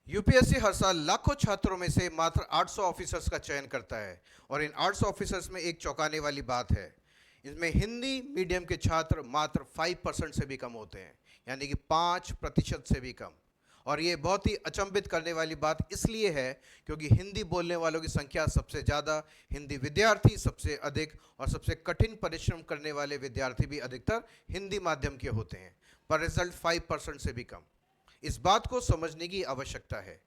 UPSC हर साल लाखों छात्रों में से मात्र 800 ऑफिसर्स का चयन करता है और इन 800 ऑफिसर्स में एक चौंकाने वाली बात है। इसमें हिंदी मीडियम के छात्र मात्र 5% से भी कम होते हैं, यानी कि 5% से भी कम। और ये बहुत ही अचंभित करने वाली बात इसलिए है क्योंकि हिंदी बोलने वालों की संख्या सबसे ज़्यादा, हिंदी विद्यार्थी सबसे अधिक और सबसे कठिन परिश्रम करने वाले विद्यार्थी भी अधिकतर हिंदी माध्यम के होते हैं, पर रिजल्ट 5% से भी कम। इस बात को समझने की आवश्यकता है।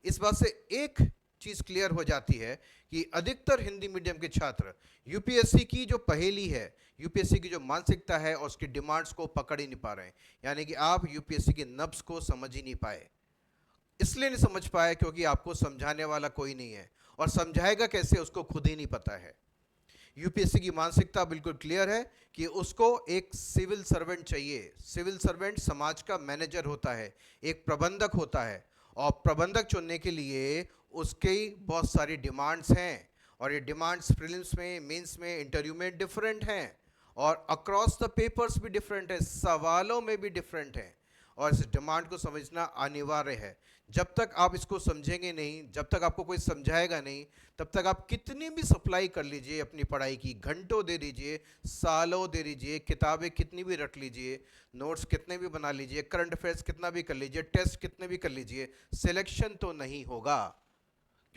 इस बात से एक चीज़ क्लियर हो जाती है कि अधिकतर हिंदी मीडियम के छात्र यूपीएससी की जो पहेली है, यूपीएससी की जो मानसिकता है और उसकी डिमांड्स को पकड़ ही नहीं पा रहे हैं। यानी कि आप यूपीएससी की नब्ज को समझ ही नहीं पाए। इसलिए नहीं समझ पाए क्योंकि आपको समझाने वाला कोई नहीं है, और समझाएगा कैसे उसको खुद ही नहीं पता है। यूपीएससी की मानसिकता बिल्कुल क्लियर है कि उसको एक सिविल सर्वेंट चाहिए। सिविल सर्वेंट समाज का मैनेजर होता है, एक प्रबंधक होता है, और प्रबंधक चुनने के लिए उसकी बहुत सारी डिमांड्स हैं, और ये डिमांड्स प्रीलिम्स में, मेंस में, इंटरव्यू में डिफरेंट हैं, और अक्रॉस द पेपर्स भी डिफरेंट है, सवालों में भी डिफरेंट है, और इस डिमांड को समझना अनिवार्य है। जब तक आप इसको समझेंगे नहीं, जब तक आपको कोई समझाएगा नहीं, तब तक आप कितनी भी सप्लाई कर लीजिए अपनी पढ़ाई की, घंटों दे दीजिए, सालों दे दीजिए, किताबें कितनी भी रख लीजिए, नोट्स कितने भी बना लीजिए, करंट अफेयर्स कितना भी कर लीजिए, टेस्ट कितने भी कर लीजिए, सिलेक्शन तो नहीं होगा,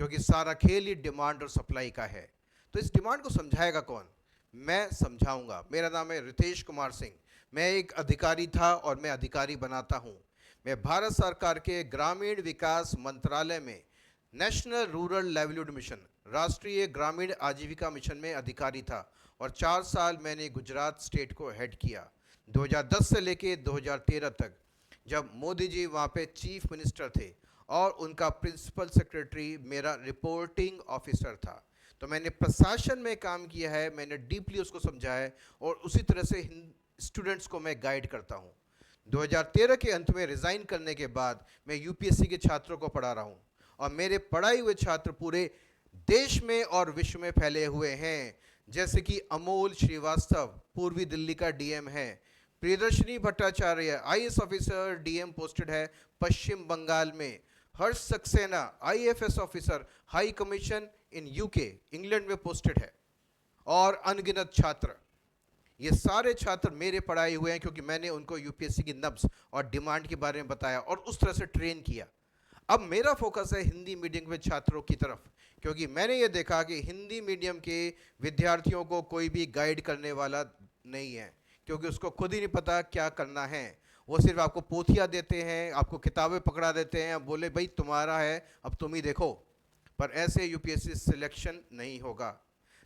क्योंकि सारा खेल ही डिमांड और सप्लाई का है। तो इस डिमांड को समझाएगा कौन? मैं समझाऊंगा। मेरा नाम है रितेश कुमार सिंह। मैं एक अधिकारी था और मैं अधिकारी बनाता हूं। मैं भारत सरकार के ग्रामीण विकास मंत्रालय में नेशनल रूरल लाइवलीहुड मिशन, राष्ट्रीय ग्रामीण आजीविका मिशन में अधिकारी था, और 4 साल मैंने गुजरात स्टेट को हेड किया, 2010 से लेके 2013 तक, जब मोदी जी वहाँ पे चीफ मिनिस्टर थे और उनका प्रिंसिपल सेक्रेटरी मेरा रिपोर्टिंग ऑफिसर था। तो मैंने प्रशासन में काम किया है, मैंने डीपली उसको समझा है, और उसी तरह से स्टूडेंट्स को मैं गाइड करता हूँ। 2013 के अंत में रिज़ाइन करने के बाद मैं यूपीएससी के छात्रों को पढ़ा रहा हूँ, और मेरे पढ़ाए हुए छात्र पूरे देश में और विश्व में फैले हुए हैं। जैसे कि अमोल श्रीवास्तव पूर्वी दिल्ली का डीएम है, Priyadarshini Bhattacharya IAS officer DM posted है पश्चिम बंगाल में, Harsh Saxena IFS officer high commission in UK England में पोस्टेड है, और अनगिनत छात्र। ये सारे छात्र मेरे पढ़ाए हुए हैं क्योंकि मैंने उनको यूपीएससी की नब्ज और डिमांड के बारे में बताया और उस तरह से ट्रेन किया। अब मेरा फोकस है हिंदी मीडियम के छात्रों की तरफ, क्योंकि मैंने ये देखा कि हिंदी मीडियम के विद्यार्थियों को कोई भी गाइड करने वाला नहीं है, क्योंकि उसको खुद ही नहीं पता क्या करना है। वो सिर्फ आपको पोथियाँ देते हैं, आपको किताबें पकड़ा देते हैं, बोले भाई तुम्हारा है अब तुम ही देखो, पर ऐसे यूपीएससी सिलेक्शन नहीं होगा।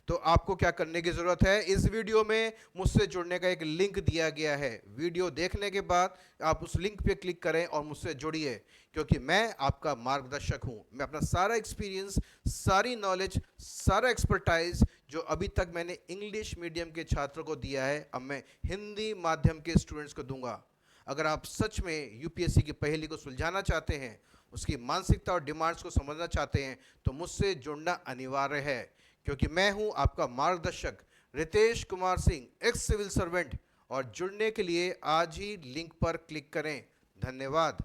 तो आपको क्या करने की ज़रूरत है? इस वीडियो में मुझसे जुड़ने का एक लिंक दिया गया है। वीडियो देखने के बाद आप उस लिंक पे क्लिक करें और मुझसे जुड़िए, क्योंकि मैं आपका मार्गदर्शक हूं। मैं अपना सारा एक्सपीरियंस, सारी नॉलेज, सारा एक्सपर्टाइज जो अभी तक मैंने इंग्लिश मीडियम के छात्रों को दिया है, अब मैं हिंदी माध्यम के स्टूडेंट्स को दूंगा। अगर आप सच में यूपीएससी की पहेली को सुलझाना चाहते हैं, उसकी मानसिकता और डिमांड्स को समझना चाहते हैं, तो मुझसे जुड़ना अनिवार्य है, क्योंकि मैं हूं आपका मार्गदर्शक Ritesh Kumar Singh, ex civil servant. और जुड़ने के लिए आज ही लिंक पर क्लिक करें। धन्यवाद।